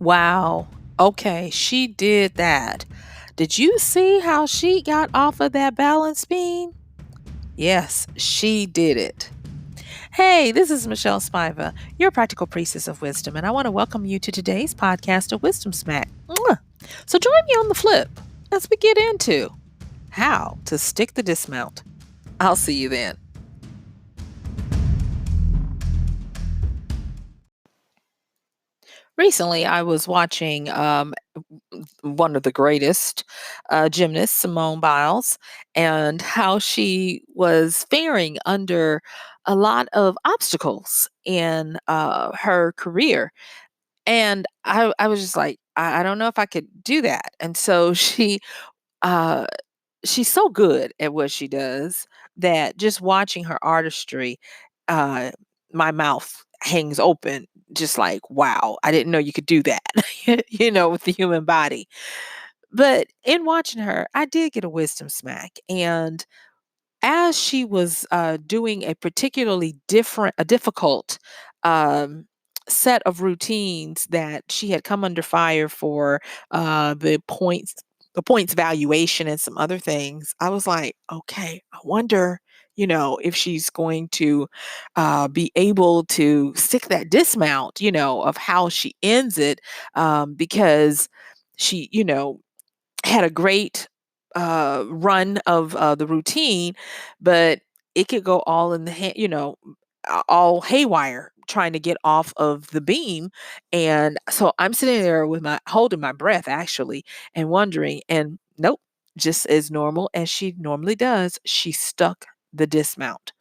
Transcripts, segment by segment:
Wow. Okay, she did that. Did you see how she got off of that balance beam? Yes, she did it. Hey, this is Michelle Spiva, your practical priestess of wisdom, and I want to welcome you to today's podcast of Wisdom Smack. Mwah. So join me on the flip as we get into how to stick the dismount. I'll see you then. Recently, I was watching one of the greatest gymnasts, Simone Biles, and how she was faring under a lot of obstacles in her career. And I was just like, I don't know if I could do that. And so uh, she's so good at what she does that just watching her artistry, uh, my mouth hangs open, just like, wow, I didn't know you could do that, with the human body. But in watching her, I did get a wisdom smack. And as she was doing a difficult um, set of routines that she had come under fire for the points valuation and some other things, I was like, okay, I wonder, if she's going to be able to stick that dismount, of how she ends it, because she, had a great run of the routine, but it could go all in the all haywire trying to get off of the beam. And so I'm sitting there with my holding my breath actually and wondering, and nope, just as normal as she normally does, she stuck the dismount.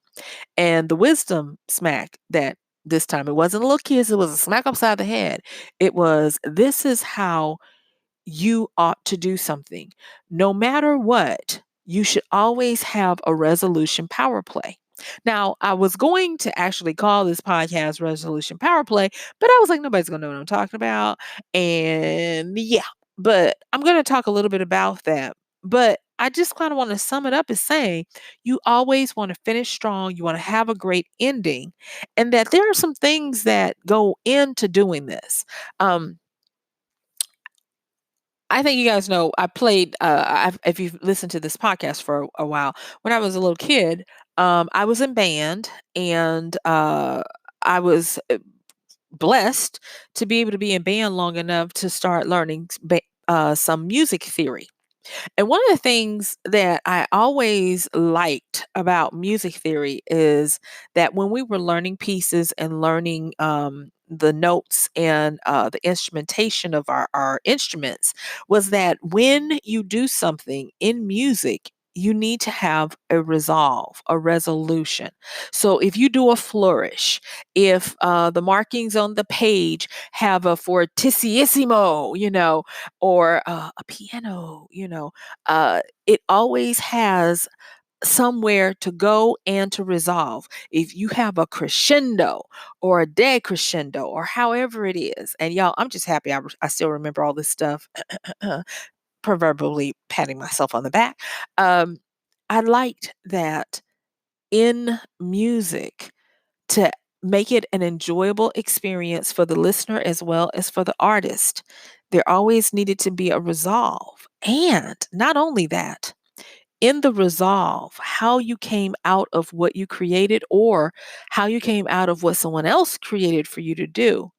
And the wisdom smack that this time it wasn't a little kiss, it was a smack upside the head. It was, this is how you ought to do something. No matter what, you should always have a resolution power play. Now, I was going to actually call this podcast Resolution Power Play, but I was like, nobody's going to know what I'm talking about. And yeah, but I'm going to talk a little bit about that. But I just kind of want to sum it up as saying you always want to finish strong. You want to have a great ending, and that there are some things that go into doing this. I think you guys know I played. If you've listened to this podcast for a while, when I was a little kid, I was in band, and I was blessed to be able to be in band long enough to start learning some music theory. And one of the things that I always liked about music theory is that when we were learning pieces and learning the notes and the instrumentation of our instruments, was that when you do something in music, you need to have a resolve, a resolution. So if you do a flourish, if the markings on the page have a fortissimo, or a piano, it always has somewhere to go and to resolve. If you have a crescendo or a decrescendo or however it is, and y'all, I'm just happy I still remember all this stuff, proverbially patting myself on the back. Um, I liked that in music to make it an enjoyable experience for the listener as well as for the artist. There always needed to be a resolve. And not only that, in the resolve, how you came out of what you created or how you came out of what someone else created for you to do,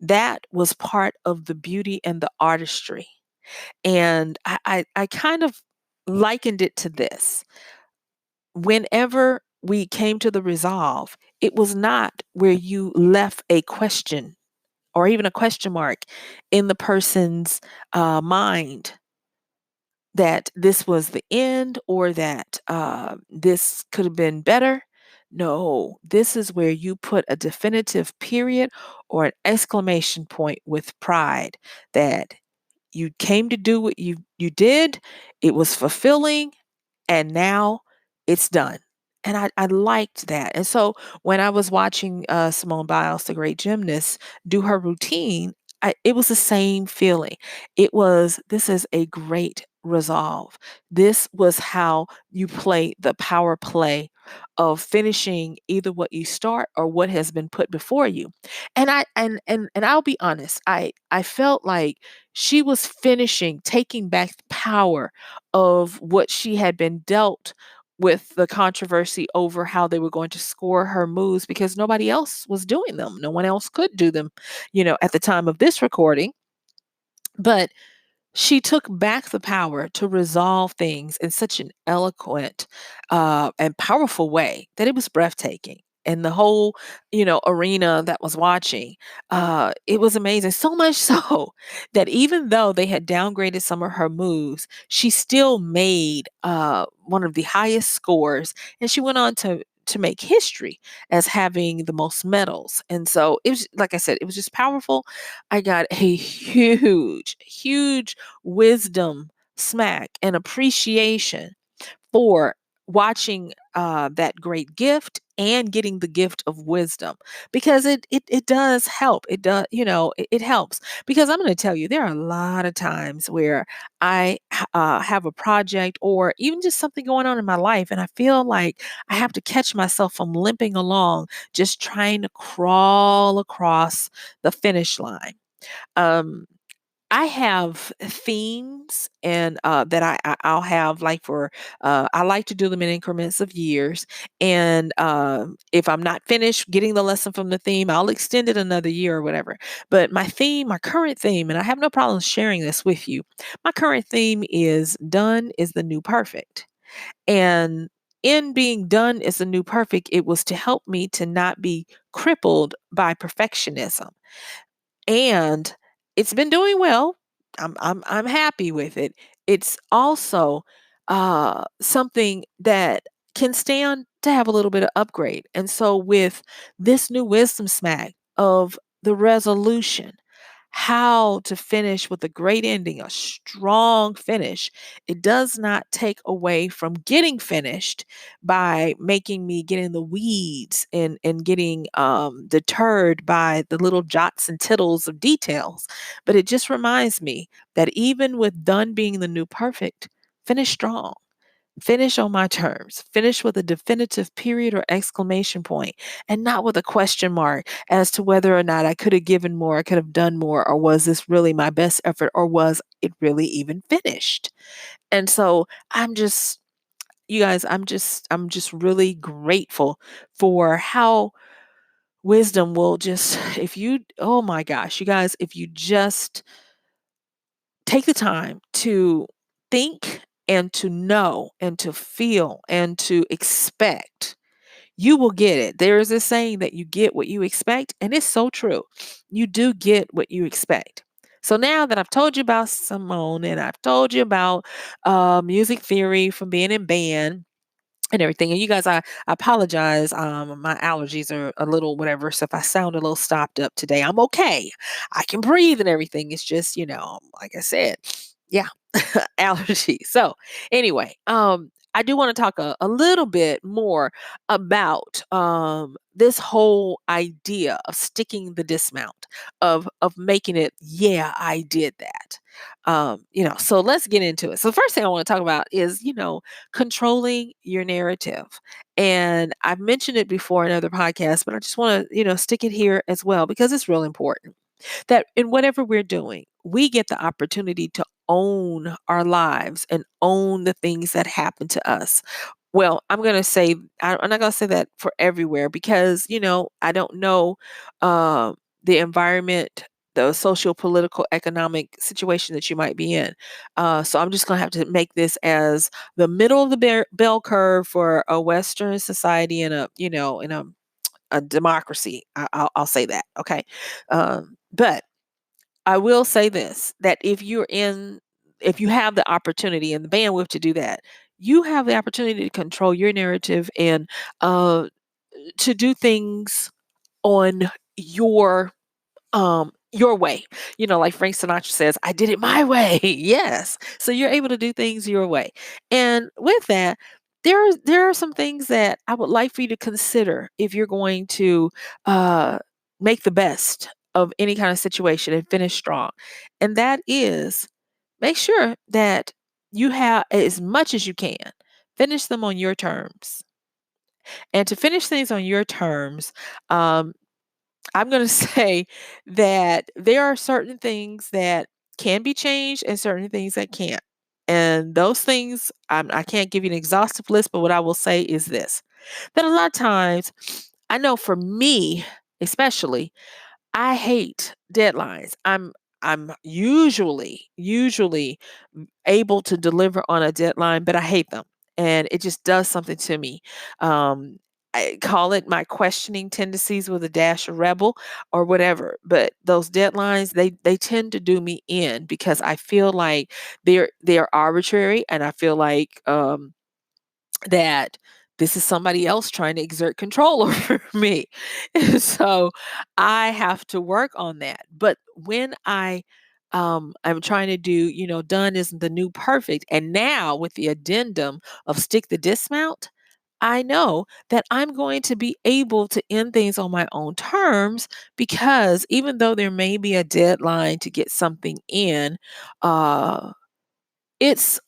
that was part of the beauty and the artistry. And I kind of likened it to this. Whenever we came to the resolve, it was not where you left a question or even a question mark in the person's mind that this was the end or that this could have been better. No, this is where you put a definitive period or an exclamation point with pride that you came to do what you did. It was fulfilling, and now it's done. And I liked that. And so when I was watching Simone Biles, the great gymnast, do her routine, it was the same feeling. It was, this is a great resolve. This was how you play the power play of finishing either what you start or what has been put before you. And I'll be honest, I felt like she was finishing, taking back the power of what she had been dealt with, the controversy over how they were going to score her moves because nobody else was doing them. No one else could do them, at the time of this recording. But she took back the power to resolve things in such an eloquent and powerful way that it was breathtaking. And the whole, arena that was watching, it was amazing. So much so that even though they had downgraded some of her moves, she still made one of the highest scores, and she went on to make history as having the most medals. And so it was, like I said, it was just powerful. I got a huge, huge wisdom smack and appreciation for watching that great gift and getting the gift of wisdom, because it does help. It does, it helps, because I'm going to tell you, there are a lot of times where I have a project or even just something going on in my life, and I feel like I have to catch myself from limping along, just trying to crawl across the finish line. um I have themes, and that I'll have, like, for I like to do them in increments of years. And if I'm not finished getting the lesson from the theme, I'll extend it another year or whatever. But my current theme, and I have no problem sharing this with you. My current theme is done is the new perfect. And in being done is the new perfect, it was to help me to not be crippled by perfectionism, and it's been doing well. I'm happy with it. It's also something that can stand to have a little bit of upgrade. And so with this new wisdom smack of the resolution, how to finish with a great ending, a strong finish. It does not take away from getting finished by making me get in the weeds and getting deterred by the little jots and tittles of details. But it just reminds me that even with done being the new perfect, finish strong. Finish on my terms. Finish with a definitive period or exclamation point, and not with a question mark as to whether or not I could have given more, I could have done more, or was this really my best effort, or was it really even finished? And so I'm just, you guys, I'm just really grateful for how wisdom will just, if you, oh my gosh, you guys, if you just take the time to think and to know and to feel and to expect, you will get it. There is a saying that you get what you expect, and it's so true. You do get what you expect. So now that I've told you about Simone, and I've told you about music theory from being in band and everything. And you guys, I apologize. My allergies are a little whatever. So if I sound a little stopped up today, I'm okay. I can breathe and everything. It's just, like I said, yeah, allergy. So anyway, I do want to talk a little bit more about this whole idea of sticking the dismount, of making it, yeah, I did that. So let's get into it. So the first thing I want to talk about is, controlling your narrative. And I've mentioned it before in other podcasts, but I just want to, stick it here as well because it's real important that in whatever we're doing, we get the opportunity to own our lives and own the things that happen to us. Well, I'm going to say, I'm not going to say that for everywhere because, I don't know uh, the environment, the social, political, economic situation that you might be in. So I'm just going to have to make this as the middle of the bell curve for a Western society and a democracy. I'll say that. Okay. But I will say this, that if you have the opportunity and the bandwidth to do that, you have the opportunity to control your narrative and uh, to do things on your way. Like Frank Sinatra says, I did it my way. Yes. So you're able to do things your way. And with that, there are some things that I would like for you to consider if you're going to uh, make the best of any kind of situation and finish strong. And that is, make sure that you have as much as you can. Finish them on your terms. And to finish things on your terms, um, I'm going to say that there are certain things that can be changed and certain things that can't. And those things, I can't give you an exhaustive list, but what I will say is this, that a lot of times, I know for me, especially, I hate deadlines. I'm usually able to deliver on a deadline, but I hate them. And it just does something to me. Um, I call it my questioning tendencies with a dash of rebel or whatever. But those deadlines, they tend to do me in because I feel like they're arbitrary, and I feel like that this is somebody else trying to exert control over me. And so I have to work on that. But when I'm trying to do, done isn't the new perfect. And now with the addendum of stick the dismount, I know that I'm going to be able to end things on my own terms, because even though there may be a deadline to get something in, uh, it's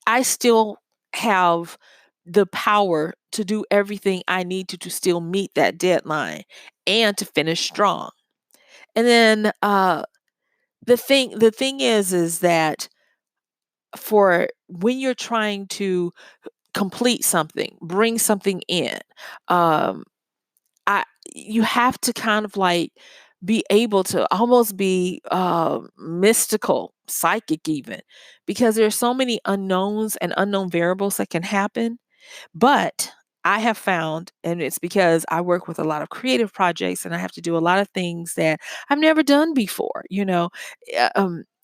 I still have the power to do everything I need to still meet that deadline and to finish strong. And then the thing is that for when you're trying to complete something, bring something in, um, I you have to kind of like be able to almost be mystical, psychic even, because there's so many unknowns and unknown variables that can happen. But I have found, and it's because I work with a lot of creative projects and I have to do a lot of things that I've never done before.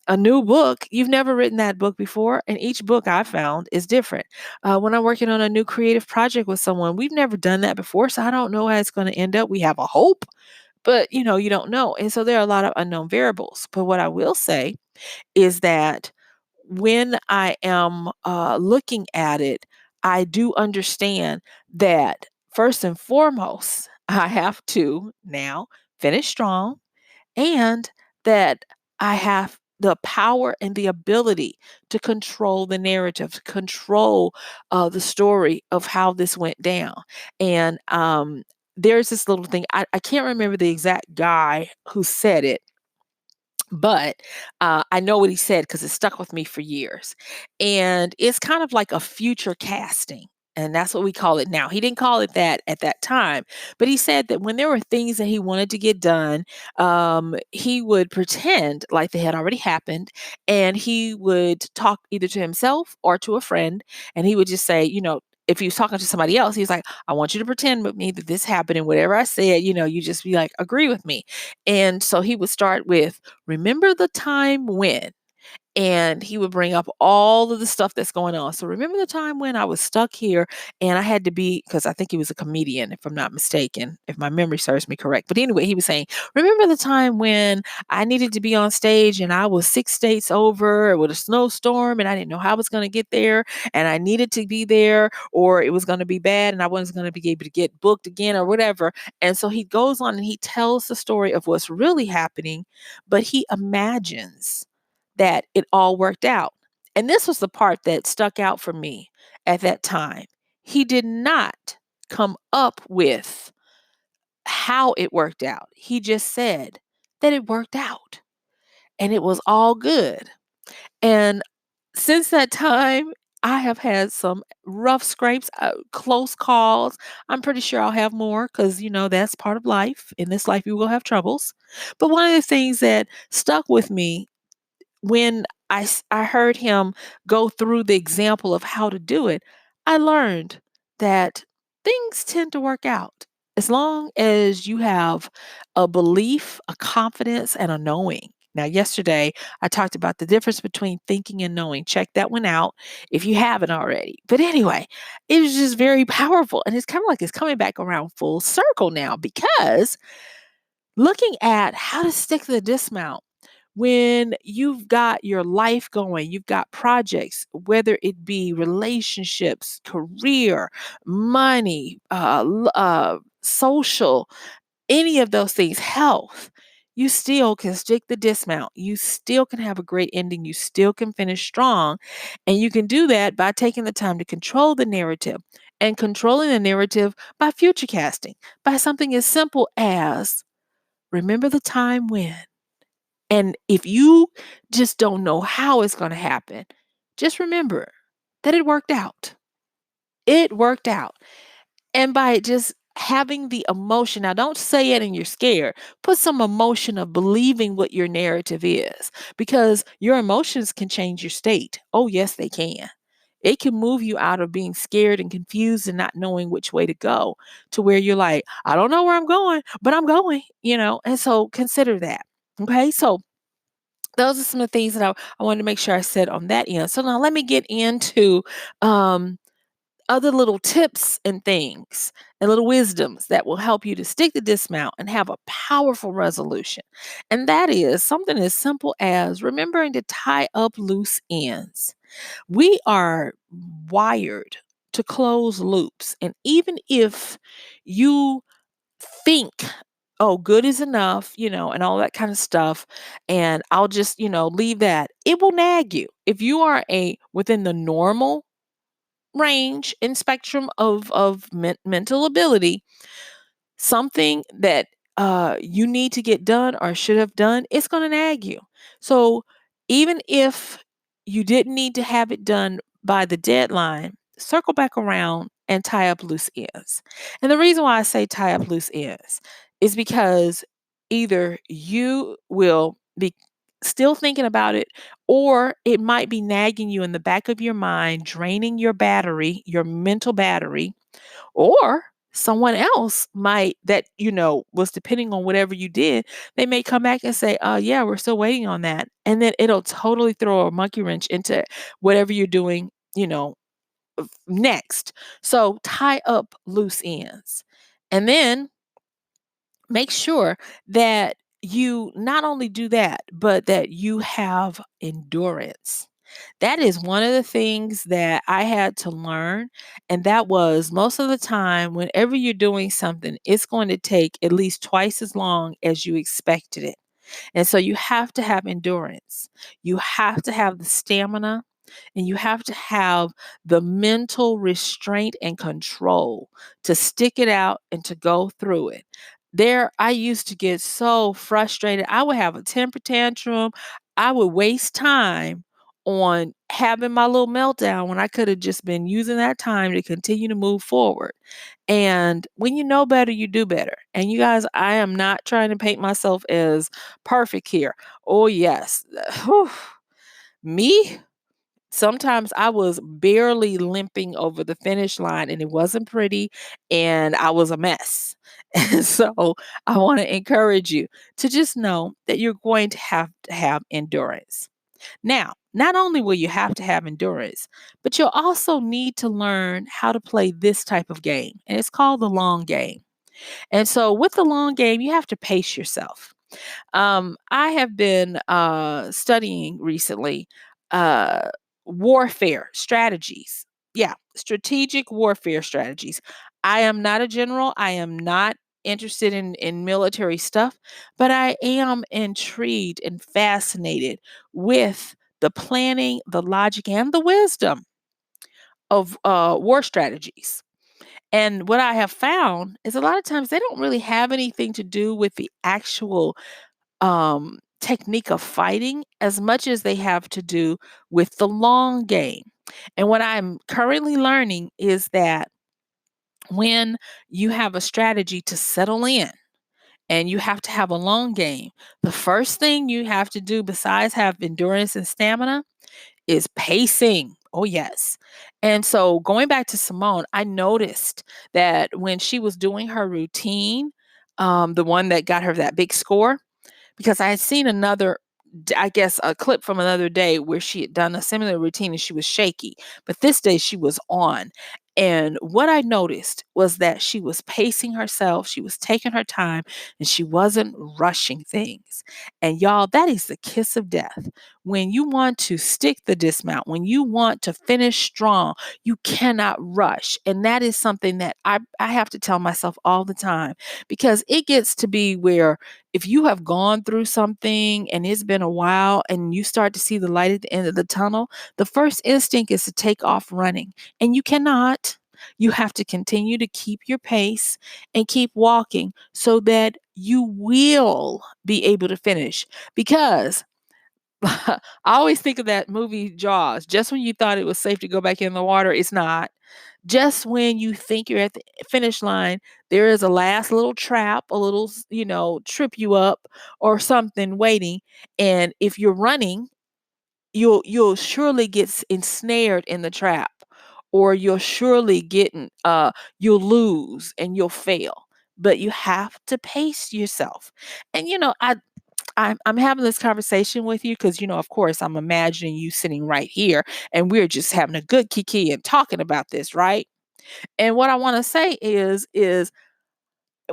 A new book, you've never written that book before, and each book I found is different. When I'm working on a new creative project with someone, we've never done that before, so I don't know how it's going to end up. We have a hope, but you don't know. And so there are a lot of unknown variables. But what I will say is that when I am looking at it, I do understand that first and foremost, I have to now finish strong, and that I have the power and the ability to control the narrative, to control the story of how this went down. And there's this little thing, I can't remember the exact guy who said it, but I know what he said because it stuck with me for years. And it's kind of like a future casting. And that's what we call it now. He didn't call it that at that time, but he said that when there were things that he wanted to get done, he would pretend like they had already happened, and he would talk either to himself or to a friend. And he would just say, if he was talking to somebody else, he's like, I want you to pretend with me that this happened, and whatever I said, you just be like, agree with me. And so he would start with, remember the time when, and he would bring up all of the stuff that's going on. So remember the time when I was stuck here and I had to be, because I think he was a comedian, if I'm not mistaken, if my memory serves me correct. But anyway, he was saying, remember the time when I needed to be on stage and I was 6 states over with a snowstorm and I didn't know how I was going to get there, and I needed to be there or it was going to be bad and I wasn't going to be able to get booked again or whatever. And so he goes on and he tells the story of what's really happening, but he imagines that it all worked out. And this was the part that stuck out for me at that time. He did not come up with how it worked out. He just said that it worked out and it was all good. And since that time, I have had some rough scrapes, close calls. I'm pretty sure I'll have more because, that's part of life. In this life, you will have troubles. But one of the things that stuck with me when I heard him go through the example of how to do it, I learned that things tend to work out as long as you have a belief, a confidence, and a knowing. Now, yesterday, I talked about the difference between thinking and knowing. Check that one out if you haven't already. But anyway, it was just very powerful. And it's kind of like it's coming back around full circle now, because looking at how to stick the dismount when you've got your life going, you've got projects, whether it be relationships, career, money, social, any of those things, health, you still can stick the dismount. You still can have a great ending. You still can finish strong. And you can do that by taking the time to control the narrative and controlling the narrative by future casting, by something as simple as remember the time when. And if you just don't know how it's going to happen, just remember that it worked out. It worked out. And by just having the emotion, now don't say it and you're scared. Put some emotion of believing what your narrative is because your emotions can change your state. Oh, yes, they can. It can move you out of being scared and confused and not knowing which way to go to where you're like, I don't know where I'm going, but I'm going. And so consider that. Okay. So those are some of the things that I wanted to make sure I said on that end. So now let me get into um, other little tips and things and little wisdoms that will help you to stick the dismount and have a powerful resolution. And that is something as simple as remembering to tie up loose ends. We are wired to close loops. And even if you think, oh, good is enough, and all that kind of stuff, and I'll just leave that, it will nag you. If you are within the normal range and spectrum of mental ability, something that you need to get done or should have done, it's going to nag you. So even if you didn't need to have it done by the deadline, circle back around and tie up loose ends. And the reason why I say tie up loose ends is because either you will be still thinking about it, or it might be nagging you in the back of your mind, draining your battery, your mental battery, or someone else might that was depending on whatever you did, they may come back and say, yeah, we're still waiting on that. And then it'll totally throw a monkey wrench into whatever you're doing next. So tie up loose ends. And then make sure that you not only do that, but that you have endurance. That is one of the things that I had to learn. And that was most of the time, whenever you're doing something, it's going to take at least twice as long as you expected it. And so you have to have endurance. You have to have the stamina and you have to have the mental restraint and control to stick it out and to go through it. I used to get so frustrated. I would have a temper tantrum. I would waste time on having my little meltdown when I could have just been using that time to continue to move forward. And when you know better, you do better. And you guys, I am not trying to paint myself as perfect here. Oh, yes. Whew. Me, sometimes I was barely limping over the finish line and it wasn't pretty and I was a mess. And so I want to encourage you to just know that you're going to have endurance. Now, not only will you have to have endurance, but you'll also need to learn how to play this type of game. And it's called the long game. And so with the long game, you have to pace yourself. I have been studying recently uh, warfare strategies. Yeah, strategic warfare strategies. I am not a general. I am not interested in military stuff, but I am intrigued and fascinated with the planning, the logic, and the wisdom of war strategies. And what I have found is a lot of times they don't really have anything to do with the actual technique of fighting as much as they have to do with the long game. And what I'm currently learning is that when you have a strategy to settle in and you have to have a long game, the first thing you have to do besides have endurance and stamina is pacing. Oh, yes. And so going back to Simone, I noticed that when she was doing her routine, the one that got her that big score, because I had seen I guess, a clip from another day where she had done a similar routine and she was shaky, but this day she was on. And what I noticed was that she was pacing herself, she was taking her time, and she wasn't rushing things. And y'all, that is the kiss of death. When you want to stick the dismount, when you want to finish strong, you cannot rush. And that is something that I have to tell myself all the time because it gets to be where if you have gone through something and it's been a while and you start to see the light at the end of the tunnel, the first instinct is to take off running. And you cannot. You have to continue to keep your pace and keep walking so that you will be able to finish. Because I always think of that movie Jaws. Just when you thought it was safe to go back in the water, it's not. Just when you think you're at the finish line, there is a last little trap, a little, trip you up or something waiting. And if you're running, you'll surely get ensnared in the trap, or you'll surely you'll lose and you'll fail. But you have to pace yourself. And I'm having this conversation with you because, of course, I'm imagining you sitting right here and we're just having a good kiki and talking about this, right? And what I want to say is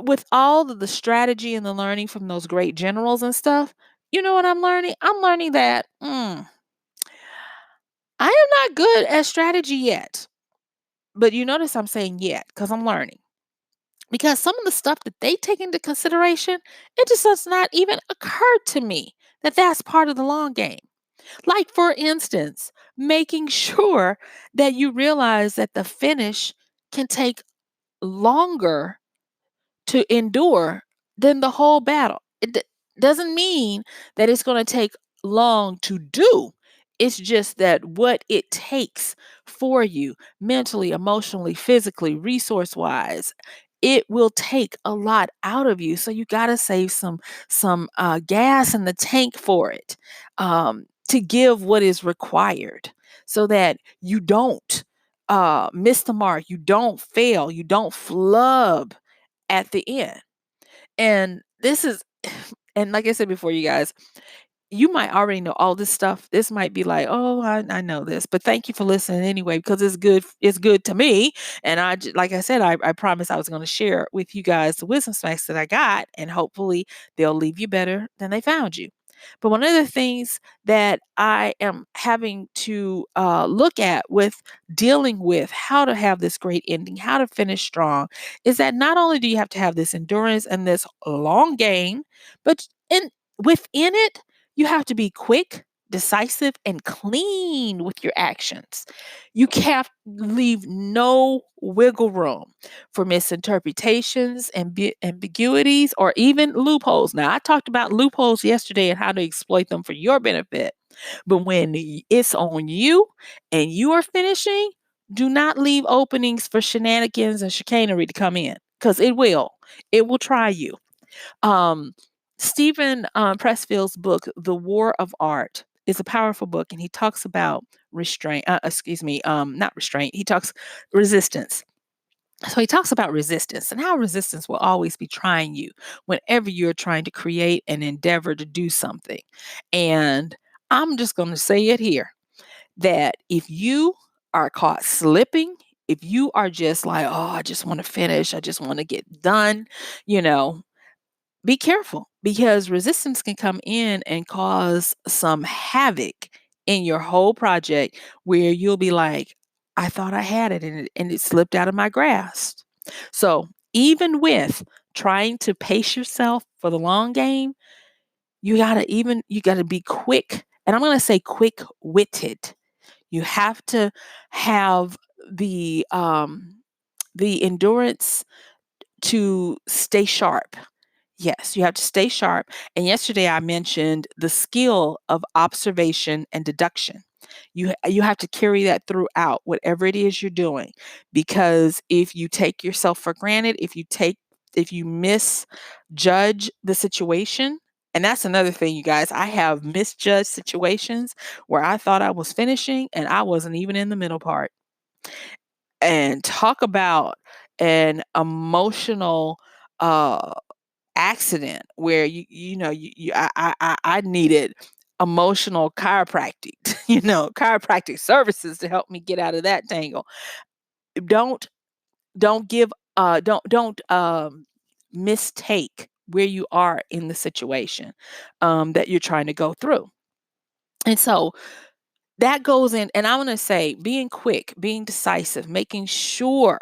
with all of the strategy and the learning from those great generals and stuff, you know what I'm learning? I'm learning that I am not good at strategy yet. But you notice I'm saying yet because I'm learning. Because some of the stuff that they take into consideration, it just does not even occur to me that that's part of the long game. Like, for instance, making sure that you realize that the finish can take longer to endure than the whole battle. It doesn't mean that it's going to take long to do. It's just that what it takes for you mentally, emotionally, physically, resource wise, it will take a lot out of you. So you got to save some gas in the tank for it, to give what is required, so that you don't miss the mark, you don't fail, you don't flub at the end. And this is and like I said before, you guys, you might already know all this stuff. This might be like, oh, I know this, but thank you for listening anyway, because it's good. It's good to me. And like I said, I promised I was going to share with you guys the wisdom smacks that I got, and hopefully they'll leave you better than they found you. But one of the things that I am having to look at with dealing with how to have this great ending, how to finish strong, is that not only do you have to have this endurance and this long game, but within it, you have to be quick, decisive, and clean with your actions. You can't leave no wiggle room for misinterpretations and ambiguities or even loopholes. Now, I talked about loopholes yesterday and how to exploit them for your benefit. But when it's on you and you are finishing, do not leave openings for shenanigans and chicanery to come in, because it will. It will try you. Um, Stephen Pressfield's book, The War of Art, is a powerful book, and he talks about restraint. Not restraint. He talks resistance. So he talks about resistance and how resistance will always be trying you whenever you're trying to create an endeavor to do something. And I'm just going to say it here, that if you are caught slipping, if you are just like, oh, I just want to finish, I just want to get done, you know, be careful, because resistance can come in and cause some havoc in your whole project, where you'll be like, I thought I had it, and it slipped out of my grasp. So even with trying to pace yourself for the long game, you gotta be quick. And I'm gonna say quick witted. You have to have the endurance to stay sharp. Yes, you have to stay sharp. And yesterday I mentioned the skill of observation and deduction. You have to carry that throughout whatever it is you're doing, because if you take yourself for granted, if you misjudge the situation, and that's another thing, you guys, I have misjudged situations where I thought I was finishing and I wasn't even in the middle part. And talk about an emotional uh accident where I needed emotional chiropractic, chiropractic services to help me get out of that tangle. Don't don't give don't mistake where you are in the situation that you're trying to go through. And so that goes in, and I want to say being quick, being decisive, making sure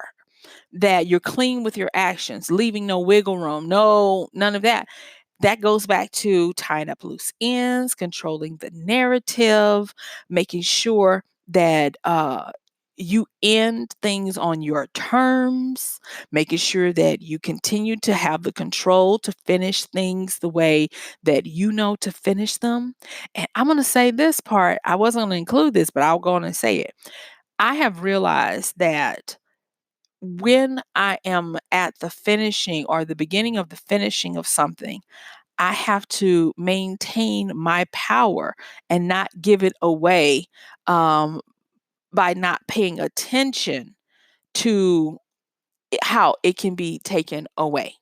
that you're clean with your actions, leaving no wiggle room, none of that. That goes back to tying up loose ends, controlling the narrative, making sure that you end things on your terms, making sure that you continue to have the control to finish things the way that you know to finish them. And I'm going to say this part, I wasn't going to include this, but I'll go on and say it. I have realized that when I am at the finishing or the beginning of the finishing of something, I have to maintain my power and not give it away um, by not paying attention to how it can be taken away.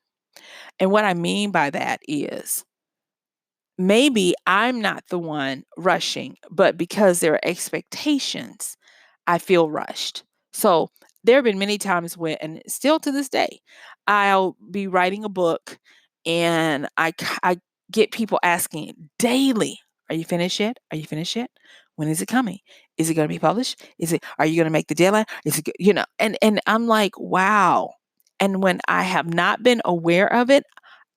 And what I mean by that is maybe I'm not the one rushing, but because there are expectations, I feel rushed. So there have been many times when, and still to this day, I'll be writing a book and I get people asking daily, "Are you finished yet? Are you finished yet? When is it coming? Is it going to be published? Are you going to make the deadline? Is it, and I'm like, wow. And when I have not been aware of it,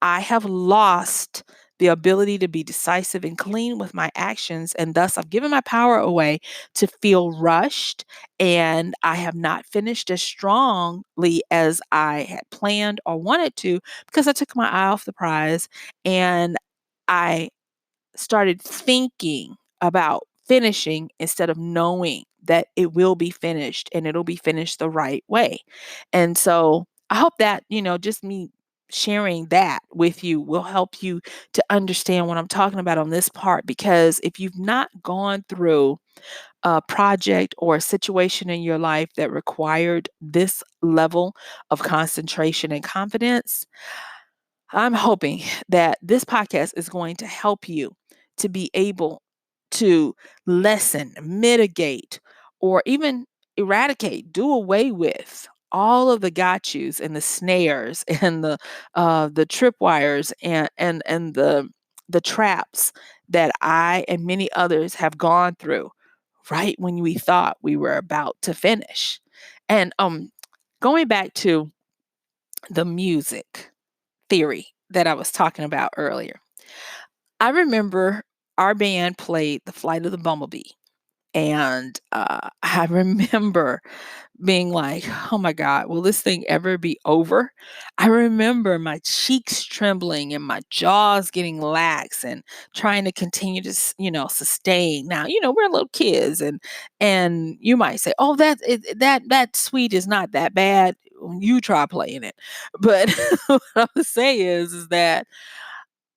I have lost the ability to be decisive and clean with my actions. And thus, I've given my power away to feel rushed. And I have not finished as strongly as I had planned or wanted to because I took my eye off the prize and I started thinking about finishing instead of knowing that it will be finished and it'll be finished the right way. And so I hope that, just me sharing that with you will help you to understand what I'm talking about on this part. Because if you've not gone through a project or a situation in your life that required this level of concentration and confidence, I'm hoping that this podcast is going to help you to be able to lessen, mitigate, or even eradicate, do away with all of the got yous and the snares and the tripwires and the traps that I and many others have gone through right when we thought we were about to finish. And going back to the music theory that I was talking about earlier. I remember our band played The Flight of the Bumblebee. And I remember being like, oh my God, will this thing ever be over? I remember my cheeks trembling and my jaws getting lax and trying to continue to, sustain. Now, we're little kids and you might say, oh, that suite is not that bad. You try playing it. But what I would say is that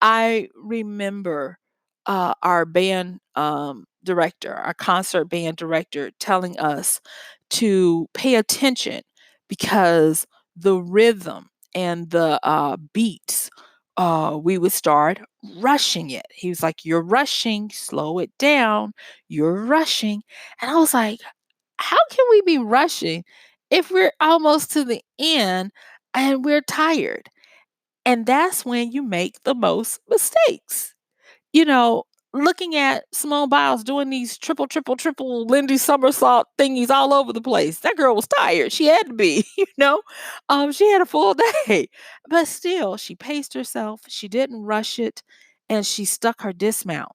I remember our band director, our concert band director, telling us to pay attention because the rhythm and the beats, we would start rushing it. He was like, "You're rushing, slow it down. You're rushing." And I was like, "How can we be rushing if we're almost to the end and we're tired?" And that's when you make the most mistakes. You know, Looking at Simone Biles doing these triple, triple, triple Lindy somersault thingies all over the place. That girl was tired. She had to be, She had a full day. But still, she paced herself. She didn't rush it. And she stuck her dismount.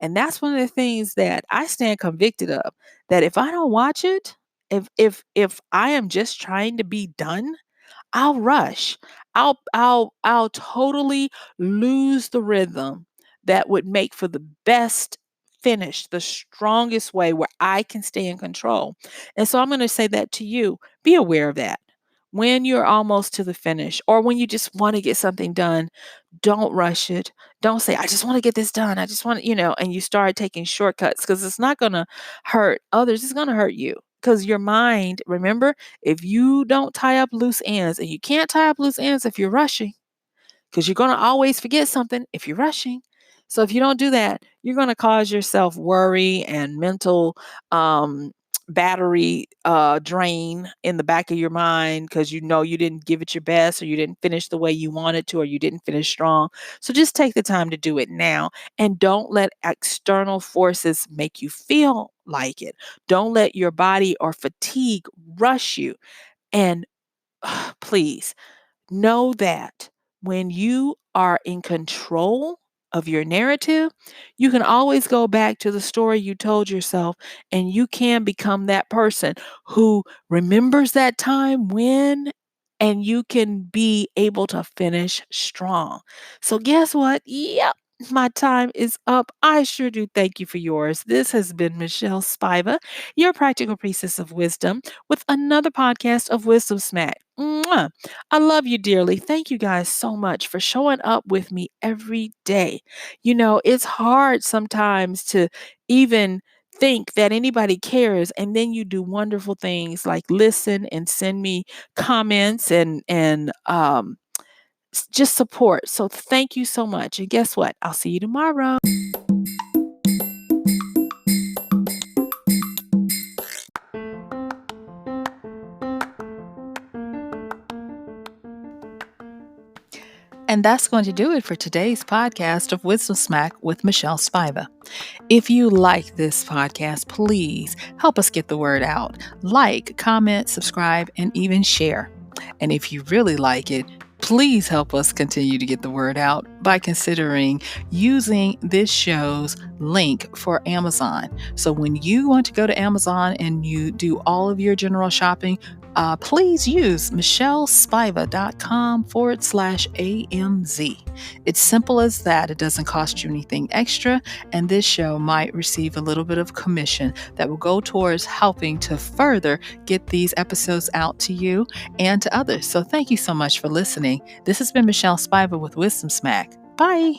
And that's one of the things that I stand convicted of. That if I don't watch it, if I am just trying to be done, I'll rush. I'll totally lose the rhythm that would make for the best finish, the strongest way where I can stay in control. And so I'm going to say that to you. Be aware of that. When you're almost to the finish or when you just want to get something done, don't rush it. Don't say, I just want to get this done. I just want to, and you start taking shortcuts because it's not going to hurt others. It's going to hurt you because your mind, remember, if you don't tie up loose ends, and you can't tie up loose ends if you're rushing, because you're going to always forget something if you're rushing. So if you don't do that, you're going to cause yourself worry and mental battery drain in the back of your mind because you didn't give it your best or you didn't finish the way you wanted to or you didn't finish strong. So just take the time to do it now and don't let external forces make you feel like it. Don't let your body or fatigue rush you. And please know that when you are in control of your narrative, you can always go back to the story you told yourself, and you can become that person who remembers that time when, and you can be able to finish strong. So, guess what? Yep. My time is up. I sure do thank you for yours. This has been Michelle Spiva, your practical priestess of wisdom, with another podcast of Wisdom Smack. Mwah. I love you dearly. Thank you guys so much for showing up with me every day. It's hard sometimes to even think that anybody cares, and then you do wonderful things like listen and send me comments and just support. So thank you so much. And guess what? I'll see you tomorrow. And that's going to do it for today's podcast of Wisdom Smack with Michelle Spiva. If you like this podcast, please help us get the word out. Like, comment, subscribe, and even share. And if you really like it, please help us continue to get the word out by considering using this show's link for Amazon. So when you want to go to Amazon and you do all of your general shopping, please use MichelleSpiva.com/AMZ. It's simple as that. It doesn't cost you anything extra, and this show might receive a little bit of commission that will go towards helping to further get these episodes out to you and to others. So thank you so much for listening. This has been Michelle Spiva with Wisdom Smack. Bye.